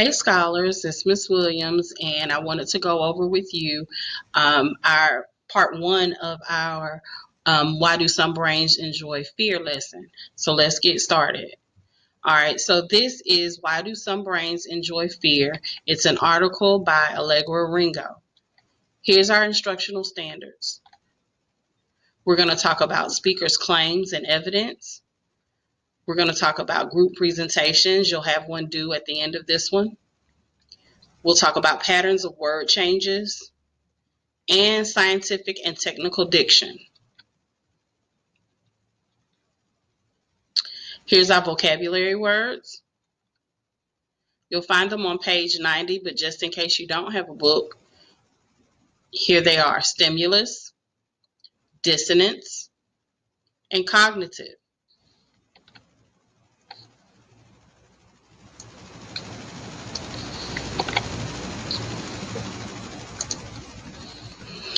Hey scholars, it's Miss Williams, and I wanted to go over with you our part one of our Why Do Some Brains Enjoy Fear lesson. So let's get started. All right, so this is Why Do Some Brains Enjoy Fear? It's an article by Allegra Ringo. Here's our instructional standards. We're going to talk about speakers' claims and evidence. We're going to talk about group presentations. You'll have one due at the end of this one. We'll talk about patterns of word changes and scientific and technical diction. Here's our vocabulary words. You'll find them on page 90, but just in case you don't have a book, here they are: stimulus, dissonance, and cognitive.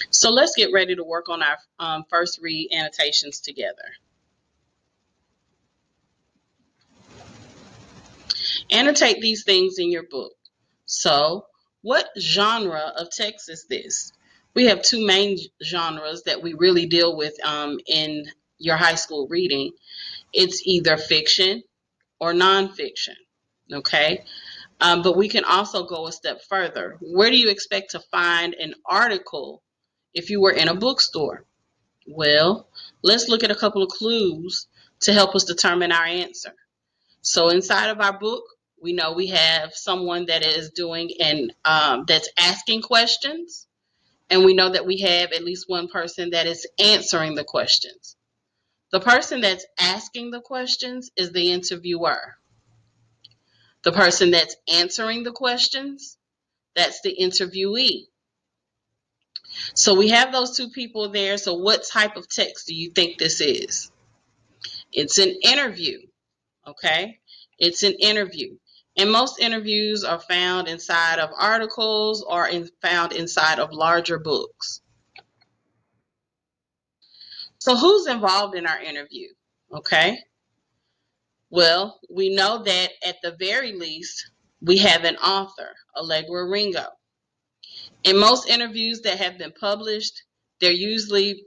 So let's get ready to work on our first read annotations together. Annotate these things in your book. So, what genre of text is this? We have two main genres that we really deal with in your high school reading. It's either fiction or nonfiction, okay? But we can also go a step further. Where do you expect to find an article if you were in a bookstore? Well, let's look at a couple of clues to help us determine our answer. So inside of our book, we know we have someone that is doing and that's asking questions, and we know that we have at least one person that is answering the questions. The person that's asking the questions is the interviewer. The person that's answering the questions, that's the interviewee. So we have those two people there. So what type of text do you think this is? It's an interview, okay? It's an interview. And most interviews are found inside of articles or found inside of larger books. So who's involved in our interview? Okay. Well, we know that at the very least, we have an author, Allegra Ringo. In most interviews that have been published, they're usually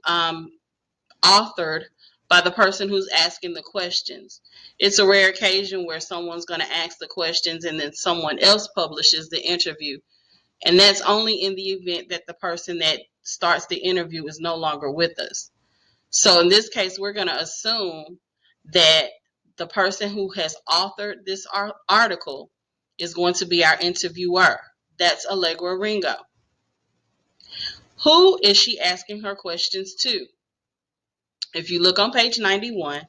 authored by the person who's asking the questions. It's a rare occasion where someone's going to ask the questions and then someone else publishes the interview. And that's only in the event that the person that starts the interview is no longer with us. So in this case, we're going to assume that the person who has authored this article is going to be our interviewer. That's Allegra Ringo. Who is she asking her questions to? If you look on page 91,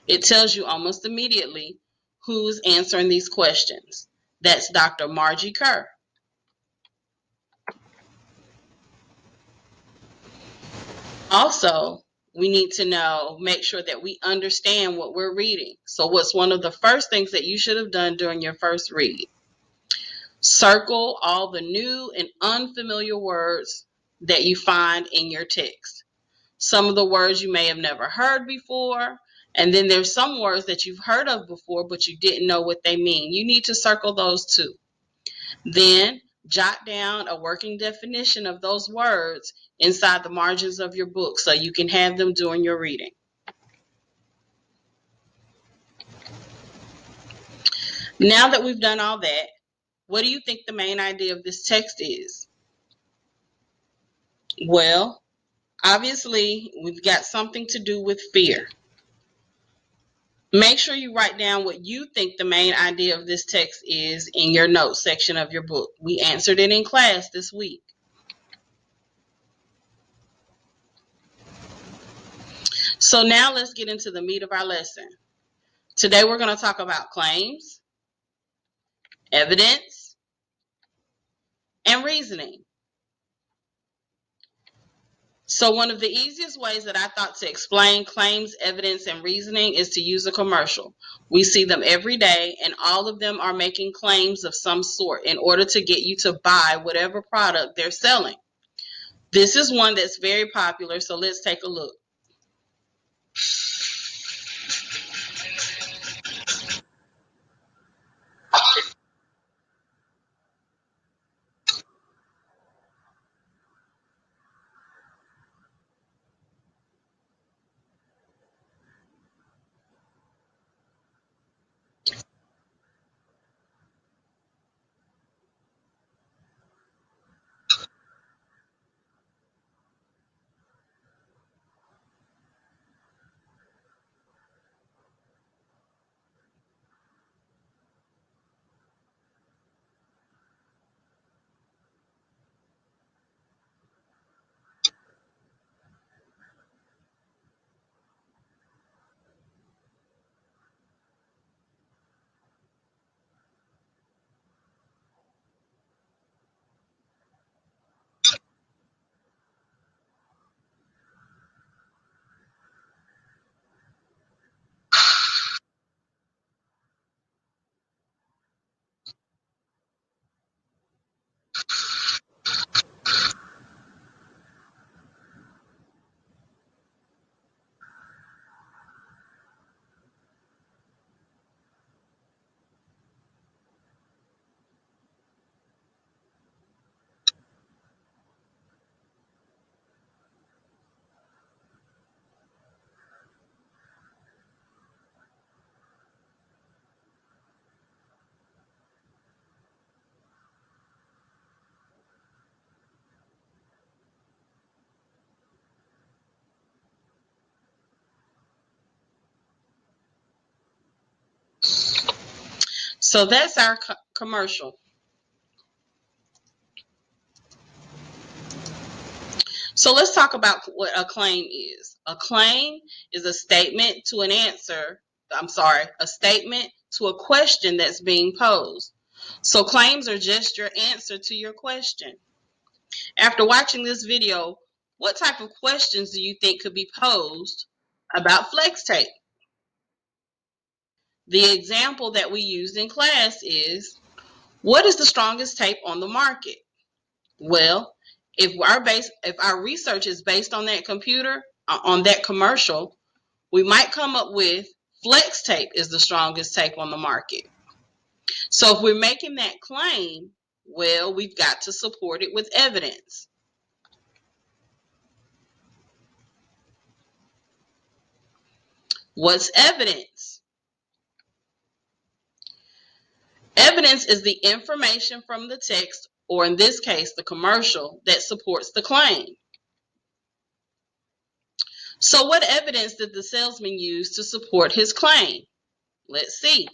it tells you almost immediately who's answering these questions. That's Dr. Margie Kerr. Also, we need to make sure that we understand what we're reading. So what's one of the first things that you should have done during your first read? Circle all the new and unfamiliar words that you find in your text. Some of the words you may have never heard before, and then there's some words that you've heard of before, but you didn't know what they mean. You need to circle those too. Then jot down a working definition of those words inside the margins of your book so you can have them during your reading. Now that we've done all that, what do you think the main idea of this text is? Well, obviously, we've got something to do with fear. Make sure you write down what you think the main idea of this text is in your notes section of your book. We answered it in class this week. So now let's get into the meat of our lesson. Today we're going to talk about claims, evidence, and reasoning. So one of the easiest ways that I thought to explain claims, evidence, and reasoning is to use a commercial. We see them every day, and all of them are making claims of some sort in order to get you to buy whatever product they're selling. This is one that's very popular, so let's take a look. So that's our commercial. So let's talk about what a claim is. A claim is a statement to an answer. A statement to a question that's being posed. So claims are just your answer to your question. After watching this video, what type of questions do you think could be posed about flex tape? The example that we used in class is, what is the strongest tape on the market? Well, if our research is based on that on that commercial, we might come up with flex tape is the strongest tape on the market. So if we're making that claim, well, we've got to support it with evidence. What's evidence? Evidence is the information from the text, or in this case, the commercial, that supports the claim. So what evidence did the salesman use to support his claim? Let's see.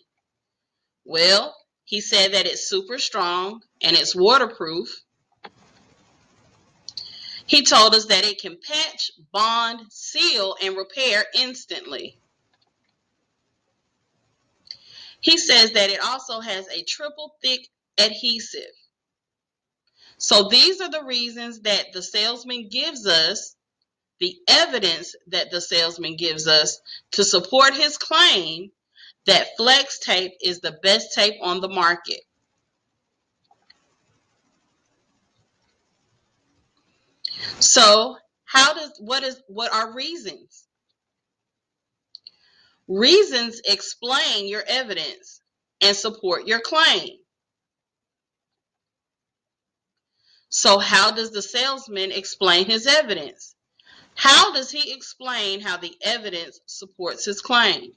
Well, he said that it's super strong and it's waterproof. He told us that it can patch, bond, seal, and repair instantly. He says that it also has a triple thick adhesive. So these are the reasons that the salesman gives us, the evidence that the salesman gives us to support his claim that flex tape is the best tape on the market. So what are reasons? Reasons explain your evidence and support your claim. So how does the salesman explain his evidence? How does he explain how the evidence supports his claim?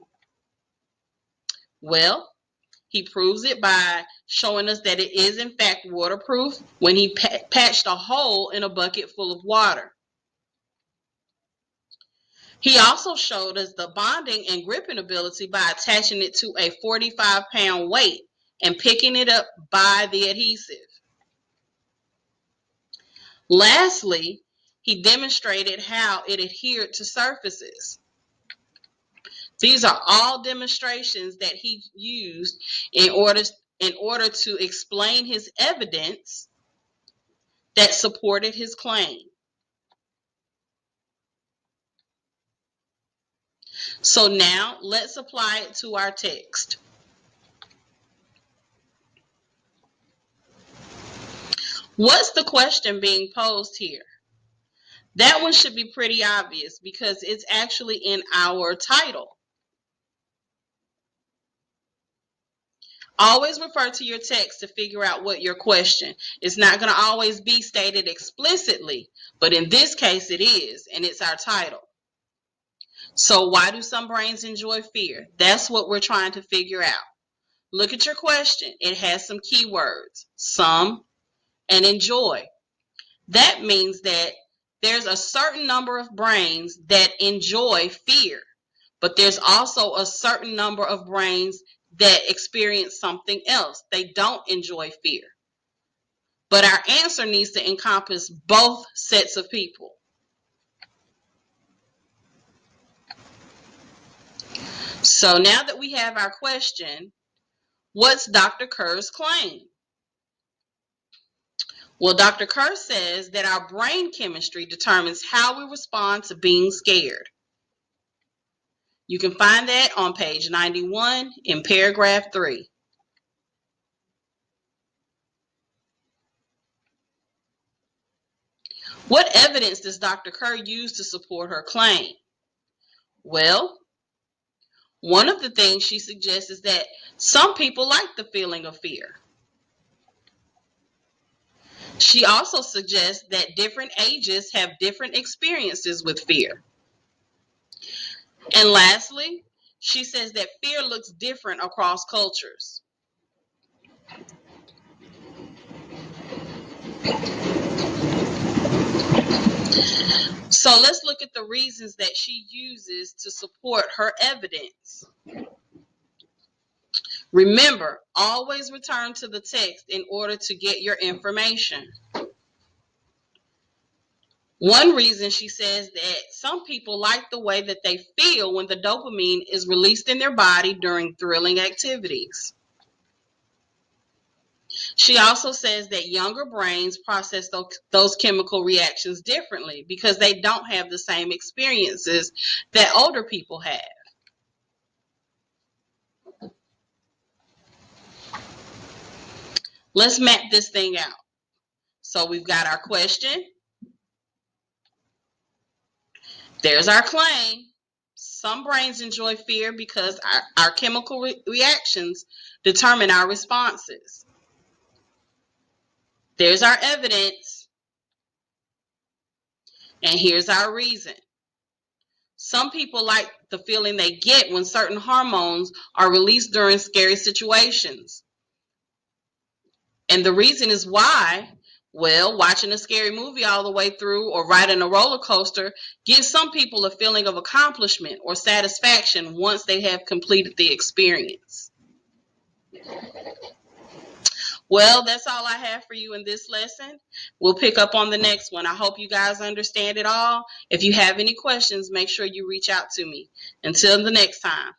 Well, he proves it by showing us that it is in fact waterproof when he patched a hole in a bucket full of water. He also showed us the bonding and gripping ability by attaching it to a 45-pound weight and picking it up by the adhesive. Lastly, he demonstrated how it adhered to surfaces. These are all demonstrations that he used in order to explain his evidence that supported his claim. So now let's apply it to our text. What's the question being posed here? That one should be pretty obvious because it's actually in our title. Always refer to your text to figure out what your question. It's not going to always be stated explicitly, but in this case it is, and it's our title. So why do some brains enjoy fear? That's what we're trying to figure out. Look at your question. It has some keywords, some and enjoy. That means that there's a certain number of brains that enjoy fear, but there's also a certain number of brains that experience something else. They don't enjoy fear. But our answer needs to encompass both sets of people. So now that we have our question, what's Dr. Kerrs' claim? Well, Dr. Kerrs says that our brain chemistry determines how we respond to being scared. You can find that on page 91 in paragraph 3. What evidence does Dr. Kerr use to support her claim? Well, one of the things she suggests is that some people like the feeling of fear. She also suggests that different ages have different experiences with fear. And lastly, she says that fear looks different across cultures. So let's look at the reasons that she uses to support her evidence. Remember, always return to the text in order to get your information. One reason she says that some people like the way that they feel when the dopamine is released in their body during thrilling activities. She also says that younger brains process those chemical reactions differently because they don't have the same experiences that older people have. Let's map this thing out. So we've got our question. There's our claim. Some brains enjoy fear because our chemical reactions determine our responses. There's our evidence. And here's our reason. Some people like the feeling they get when certain hormones are released during scary situations. And the reason is why, well, watching a scary movie all the way through or riding a roller coaster gives some people a feeling of accomplishment or satisfaction once they have completed the experience. Well, that's all I have for you in this lesson. We'll pick up on the next one. I hope you guys understand it all. If you have any questions, make sure you reach out to me. Until the next time.